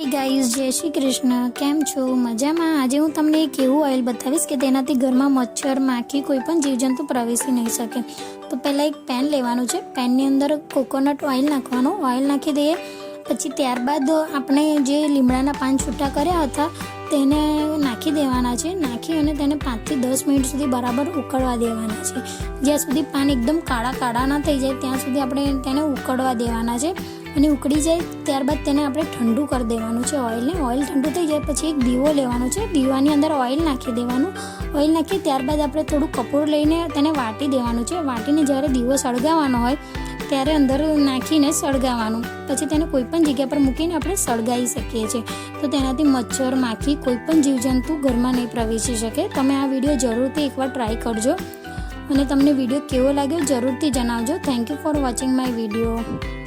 Guys जय श्री कृष्ण केम छो मजा में। आज हूँ तमने एक एवं ऑइल बतावीश के तेनाथी घर में मच्छर माखी कोईपण जीवजंतु प्रवेशी नहीं सके। तो पहला एक पेन लेवानुं छे, पेन नी अंदर कोकोनट ऑइल नाखवानुं, ऑइल नाखी दईए। पछी त्यारबाद आपणे जे લીમડાના पान छूटा कर्या हता तेने नाखी देवाना छे। नाखी अने तेने 5 થી 10 मिनिट सुधी बराबर उकळवा देवाना छे। ज्यां सुधी पान एकदम काळा काळा ना थई जाय त्यां सुधी आपणे तेने उकळवा देवाना छे। અને ઉકળી જાય ત્યારબાદ તેને આપણે ઠંડુ કરી દેવાનું છે ઓઇલને। ઓઇલ ઠંડુ થઈ જાય પછી એક દીવો લેવાનો છે, દીવાની અંદર ઓઇલ નાખી દેવાનું। ઓઇલ નાખી ત્યારબાદ આપણે થોડું કપૂર લઈને તેને વાટી દેવાનું છે। વાટીને જ્યારે દીવો સળગાવવાનો હોય ત્યારે અંદર નાખીને સળગાવવાનું। પછી તેને કોઈપણ જગ્યા પર મૂકીને આપણે સળગાવી શકીએ છીએ। તો તેનાથી મચ્છર માખી કોઈપણ જીવજંતુ ઘરમાં નહીં પ્રવેશી શકે। તમે આ વિડીયો જરૂરથી એકવાર ટ્રાય કરજો અને તમને વિડીયો કેવો લાગ્યો જરૂરથી જણાવજો। Thank you for watching my video.